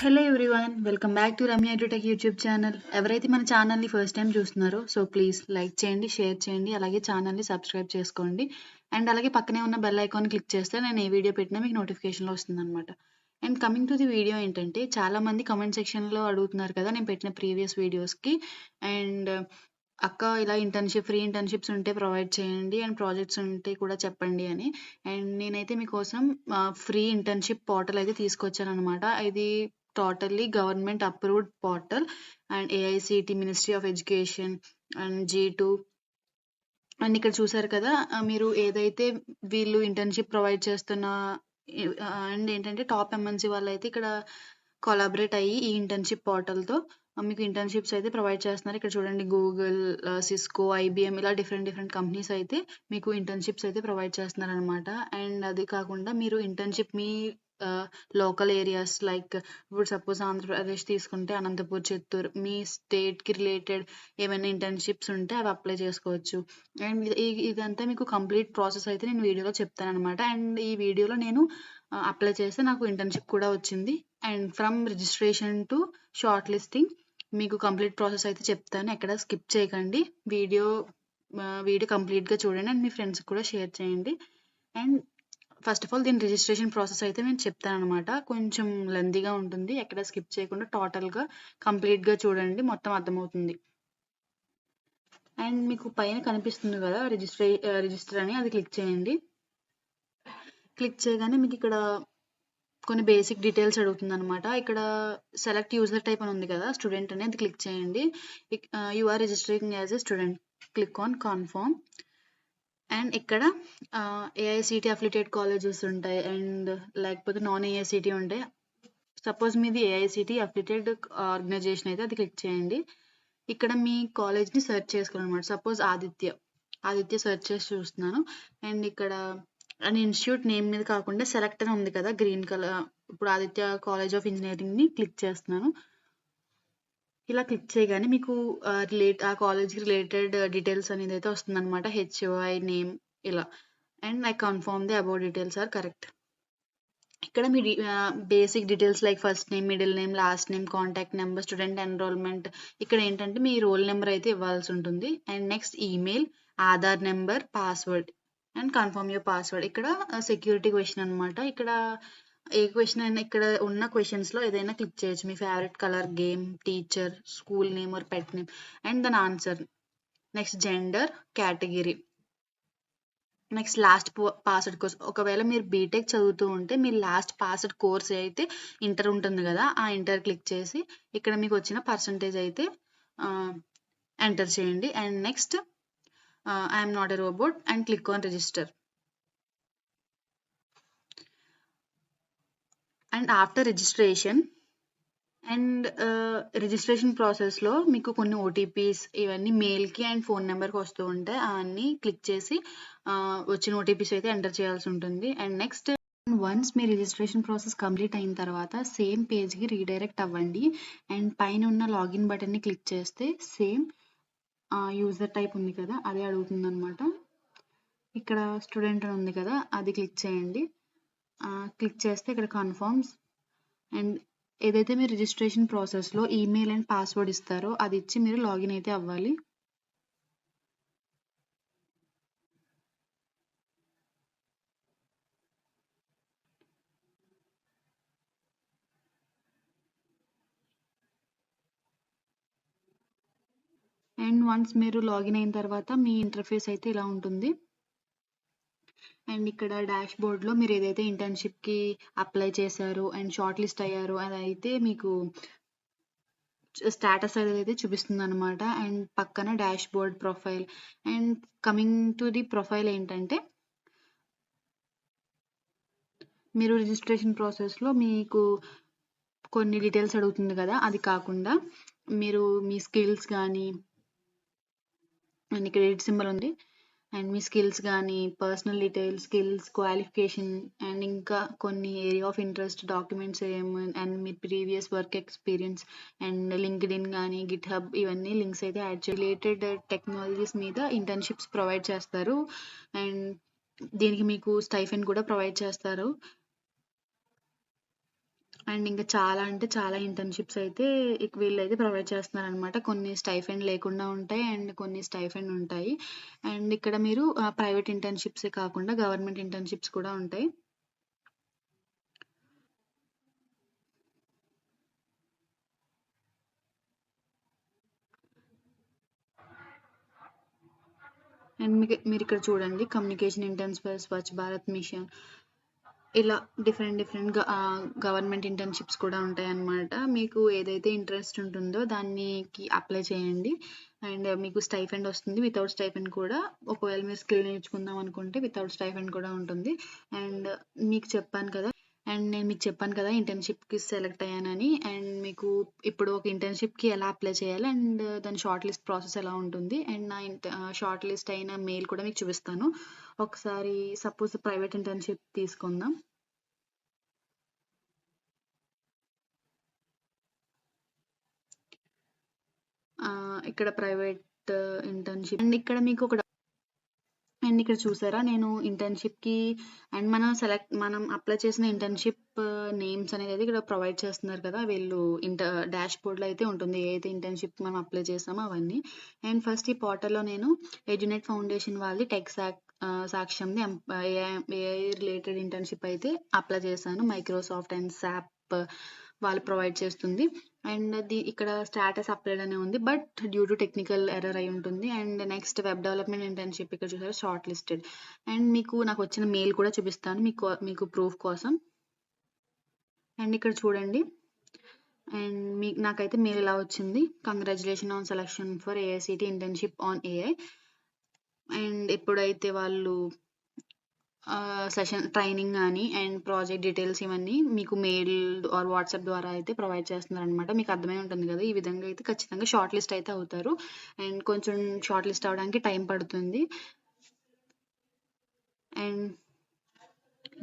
Hello everyone, welcome back to Ramya edutech YouTube channel. ఎవరైతే మన ఛానల్ని ఫస్ట్ టైం చూస్తున్నారో ప్లీజ్ లైక్ చేయండి, షేర్ చేయండి, అలాగే ఛానల్ని సబ్స్క్రైబ్ చేసుకోండి. అండ్ అలాగే పక్కనే ఉన్న బెల్ ఐకాన్ క్లిక్ చేస్తే నేను ఏ వీడియో పెట్టినా మీకు నోటిఫికేషన్లో వస్తుందన్నమాట. And coming to the video ఏంటంటే, చాలామంది కమెంట్ సెక్షన్లో అడుగుతున్నారు కదా నేను పెట్టిన ప్రీవియస్ వీడియోస్కి. అండ్ అక్క ఇలా ఫ్రీ ఇంటర్న్షిప్స్ ఉంటే ప్రొవైడ్ చేయండి అండ్ ప్రాజెక్ట్స్ ఉంటే కూడా చెప్పండి అని. అండ్ నేనైతే మీకోసం ఫ్రీ ఇంటర్న్షిప్ పోర్టల్ అయితే తీసుకొచ్చాను అనమాట. ఇది totally government approved portal and AICTE, ministry of education and G2. And ఇక్కడ చూసారు కదా, మీరు ఏదైతే వీళ్ళు ఇంటర్న్షిప్ ప్రొవైడ్ చేస్తున్న అండ్ ఏంటంటే టాప్ ఎంఎన్సీ వాళ్ళు అయితే ఇక్కడ కొలాబరేట్ అయ్యి ఈ ఇంటర్న్షిప్ పోర్టల్తో మీకు ఇంటర్న్షిప్స్ అయితే ప్రొవైడ్ చేస్తున్నారు. ఇక్కడ చూడండి, గూగుల్, సిస్కో, ఐబిఎం ఇలా డిఫరెంట్ కంపెనీస్ అయితే మీకు ఇంటర్న్షిప్స్ అయితే ప్రొవైడ్ చేస్తున్నారు అనమాట. అండ్ అది కాకుండా మీరు ఇంటర్న్షిప్ మీ లోకల్ ఏరియాస్ లైక్ ఇప్పుడు సపోజ్ ఆంధ్రప్రదేశ్ తీసుకుంటే అనంతపూర్, చిత్తూరు, మీ స్టేట్కి రిలేటెడ్ ఏమైనా ఇంటర్న్షిప్స్ ఉంటే అవి అప్లై చేసుకోవచ్చు. అండ్ ఇదంతా మీకు కంప్లీట్ ప్రాసెస్ అయితే నేను వీడియోలో చెప్తాను అనమాట. అండ్ ఈ వీడియోలో నేను అప్లై చేస్తే నాకు ఇంటర్న్షిప్ కూడా వచ్చింది. And from registration to short listing మీకు కంప్లీట్ ప్రాసెస్ అయితే చెప్తాను. ఎక్కడ స్కిప్ చేయకండి, వీడియో కంప్లీట్గా చూడండి అండ్ మీ ఫ్రెండ్స్కి కూడా షేర్ చేయండి. అండ్ ఫస్ట్ ఆఫ్ ఆల్ దీని రిజిస్ట్రేషన్ ప్రాసెస్ అయితే నేను చెప్తాను అనమాట. కొంచెం లెంతీగా ఉంటుంది, ఎక్కడ స్కిప్ చేయకుండా టోటల్గా కంప్లీట్గా చూడండి, మొత్తం అర్థమవుతుంది. అండ్ మీకు పైన కనిపిస్తుంది కదా రిజిస్టర్ అని, అది క్లిక్ చేయండి. క్లిక్ చేయగానే మీకు ఇక్కడ కొన్ని బేసిక్ డీటెయిల్స్ అడుగుతుంది అనమాట. ఇక్కడ సెలెక్ట్ యూజర్ టైప్ అని ఉంది కదా, స్టూడెంట్ అనేది క్లిక్ చేయండి. You are registering as a student, click on confirm. And ఇక్కడ ఏఐసిటి అఫిలియేటెడ్ కాలేజెస్ ఉంటాయి అండ్ లేకపోతే నాన్ ఏఐసిటి ఉంటాయి. సపోజ్ మీది ఏఐసిటి అఫిలియేటెడ్ ఆర్గనైజేషన్ అయితే అది క్లిక్ చేయండి. ఇక్కడ మీ కాలేజ్ని సెర్చ్ చేసుకోవాలన్నమాట. సపోజ్ ఆదిత్య సెర్చ్ చేసి చూస్తున్నాను. అండ్ ఇక్కడ అండ్ ఇన్స్టిట్యూట్ నేమ్ మీద కాకుండా సెలెక్ట్ అని ఉంది కదా గ్రీన్ కలర్, ఇప్పుడు ఆదిత్య కాలేజ్ ఆఫ్ ఇంజనీరింగ్ని క్లిక్ చేస్తున్నాను. ఇలా క్లిక్ చేయగానే మీకు ఆ కాలేజ్కి రిలేటెడ్ డీటెయిల్స్ అనేది అయితే వస్తుంది అనమాట. HOI నేమ్ ఇలా. And I confirm the about details are correct. ఇక్కడ మీ basic details like first name, middle name, last name, contact number, student enrolment, ఇక్కడ ఏంటంటే మీ రోల్ నెంబర్ అయితే ఇవ్వాల్సి ఉంటుంది. And next email, Aadhaar number, password and confirm your password. ఇక్కడ security question అనమాట. ఇక్కడ ఏ క్వశ్చన్ అయినా, ఇక్కడ ఉన్న క్వశ్చన్స్లో ఏదైనా క్లిక్ చేయొచ్చు. మీ favourite colour, game, teacher, school name or pet name and దాని answer. Next gender, category. Next last passed course. ఒకవేళ మీరు బీటెక్ చదువుతూ ఉంటే మీ లాస్ట్ పాస్డ్ కోర్స్ అయితే ఇంటర్ ఉంటుంది కదా, ఆ ఇంటర్ క్లిక్ చేసి ఇక్కడ మీకు వచ్చిన పర్సంటేజ్ అయితే ఎంటర్ చేయండి. And next I'm not a robot and click on register. And after registration and registration ప్రాసెస్లో మీకు కొన్ని ఓటీపీస్ ఇవన్నీ మెయిల్కి అండ్ ఫోన్ నెంబర్కి వస్తూ ఉంటాయి. అవన్నీ క్లిక్ చేసి వచ్చిన ఓటీపీస్ అయితే ఎంటర్ చేయాల్సి ఉంటుంది. And next once me registration process complete అయిన తర్వాత సేమ్ పేజ్కి రీడైరెక్ట్ అవ్వండి. అండ్ పైన ఉన్న లాగిన్ బటన్ని క్లిక్ చేస్తే సేమ్ యూజర్ టైప్ ఉంది కదా, అదే అడుగుతుంది అనమాట. ఇక్కడ స్టూడెంట్ అని ఉంది కదా, అది క్లిక్ చేయండి. క్లిక్ చేస్తే ఇక్కడ కన్ఫర్మ్స్. అండ్ ఏదైతే మీరు రిజిస్ట్రేషన్ ప్రాసెస్లో ఈమెయిల్ అండ్ పాస్వర్డ్ ఇస్తారో అది ఇచ్చి మీరు లాగిన్ అయితే అవ్వాలి. అండ్ వన్స్ మీరు లాగిన్ అయిన తర్వాత మీ ఇంటర్ఫేస్ అయితే ఇలా ఉంటుంది. అండ్ ఇక్కడ డాష్ బోర్డ్లో మీరు ఏదైతే ఇంటర్న్షిప్కి అప్లై చేశారో అండ్ షార్ట్ లిస్ట్ అయ్యారో అదైతే మీకు స్టేటస్ అయితే చూపిస్తుంది అనమాట. అండ్ పక్కన dash board, profile. And coming to the profile ఏంటంటే, మీరు రిజిస్ట్రేషన్ ప్రాసెస్లో మీకు కొన్ని డీటెయిల్స్ అడుగుతుంది కదా, అది కాకుండా మీరు మీ స్కిల్స్ కానీ, అండ్ ఇక్కడ ఎడిట్ సింబల్ ఉంది, అండ్ మీ స్కిల్స్ కానీ, personal details, skills, qualification and ఇంకా కొన్ని area of interest, documents and me previous work experience and LinkedIn కానీ, గిట్హబ్ ఇవన్నీ లింక్స్ అయితే యాడ్ రిలేటెడ్ టెక్నాలజీస్ మీద ఇంటర్న్షిప్స్ ప్రొవైడ్ చేస్తారు. అండ్ దీనికి మీకు స్టైఫెండ్ కూడా ప్రొవైడ్ చేస్తారు. అండ్ ఇంకా చాలా అంటే చాలా ఇంటర్న్‌షిప్స్ అయితే వీళ్ళైతే ప్రొవైడ్ చేస్తున్నారనమాట. కొన్ని స్టైఫండ్ లేకుండా ఉంటాయి. అండ్ కొన్ని స్టైఫండ్ ఉంటాయి. అండ్ ఇక్కడ మీరు ప్రైవేట్ ఇంటర్న్‌షిప్సే కాకుండా గవర్నమెంట్ ఇంటర్న్‌షిప్స్ కూడా ఉంటాయి. అండ్ మీరిక్కడ చూడండి, communication interns for Swachh Bharat mission, ఇలా డిఫరెంట్ గవర్నమెంట్ ఇంటర్న్‌షిప్స్ కూడా ఉంటాయన్నమాట. మీకు ఏదైతే ఇంట్రెస్ట్ ఉంటుందో దానికి అప్లై చేయండి. అండ్ మీకు స్టైఫండ్ వస్తుంది. వితౌట్ స్టైఫండ్ కూడా, ఒకవేళ మీరు స్కిల్ నేర్చుకుందాం అనుకుంటే వితౌట్ స్టైఫండ్ కూడా ఉంటుంది. అండ్ మీకు చెప్పాను కదా నేను మీకు చెప్పాను కదా ఇంటర్న్‌షిప్‌కి సెలెక్ట్ అయ్యానని. అండ్ మీకు ఇప్పుడు ఒక ఇంటర్న్‌షిప్‌కి ఎలా అప్లై చేయాలి, అండ్ దాని షార్ట్ లిస్ట్ ప్రాసెస్ ఎలా ఉంటుంది, అండ్ నా షార్ట్ లిస్ట్ అయిన మెయిల్ కూడా మీకు చూపిస్తాను. ఒకసారి సపోజ్ ప్రైవేట్ ఇంటర్న్‌షిప్ తీసుకుందాం. ఇక్కడ ప్రైవేట్ ఇంటర్న్‌షిప్ అండ్ ఇక్కడ మీకు అండ్ ఇక్కడ చూసారా, నేను ఇంటర్న్‌షిప్‌కి అండ్ మనం అప్లై చేసిన ఇంటర్న్‌షిప్ నేమ్స్ అనేది ఇక్కడ ప్రొవైడ్ చేస్తున్నారు కదా! వీళ్ళు డాష్ బోర్డ్‌లో అయితే ఉంటుంది. ఏ అయితే ఇంటర్న్‌షిప్ మనం అప్లై చేసామో అవన్నీ. అండ్ ఫస్ట్ ఈ పోర్టల్‌లో నేను ఎడ్యునేట్ ఫౌండేషన్ వాళ్ళది సాక్ష్యంది ఏఐ రిలేటెడ్ ఇంటర్న్‌షిప్ అయితే అప్లై చేశాను. మైక్రోసాఫ్ట్ అండ్ సాప్ వాళ్ళు ప్రొవైడ్ చేస్తుంది. అండ్ ఇక్కడ స్టాటస్ అప్లైడ్ అనే ఉంది. But due to technical error అయి ఉంటుంది. And next web development internship ఇక్కడ చూసారా, షార్ట్ లిస్టెడ్. అండ్ నాకు వచ్చిన మెయిల్ కూడా చూపిస్తాను మీకు ప్రూఫ్ కోసం. అండ్ ఇక్కడ చూడండి, అండ్ నాకైతే మెయిల్ ఇలా వచ్చింది. Congratulation on selection for AICTE internship on AI. And ఎప్పుడైతే వాళ్ళు సెషన్ ట్రైనింగ్ గానీ అండ్ ప్రాజెక్ట్ డీటెయిల్స్ ఇవన్నీ మీకు మెయిల్ ఆర్ వాట్సాప్ ద్వారా అయితే ప్రొవైడ్ చేస్తున్నారనమాట. మీకు అర్థమై ఉంటుంది కదా! ఈ విధంగా అయితే ఖచ్చితంగా షార్ట్ లిస్ట్ అయితే అవుతారు. అండ్ కొంచెం షార్ట్ లిస్ట్ అవ్వడానికి టైం పడుతుంది. అండ్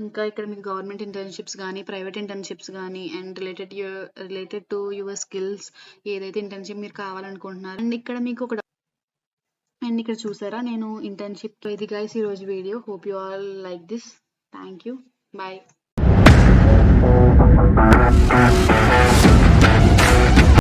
ఇంకా ఇక్కడ మీకు గవర్నమెంట్ ఇంటర్న్‌షిప్స్ గానీ, ప్రైవేట్ ఇంటర్న్‌షిప్స్ గానీ and related to your skills, ఏదైతే ఇంటర్న్‌షిప్ మీరు కావాలనుకుంటున్నారో అండ్ ఇక్కడ చూసారా, నేను ఇంటర్న్‌షిప్ ఇది గైస్ ఈరోజు వీడియో. Hope you all like this. Thank you. Bye.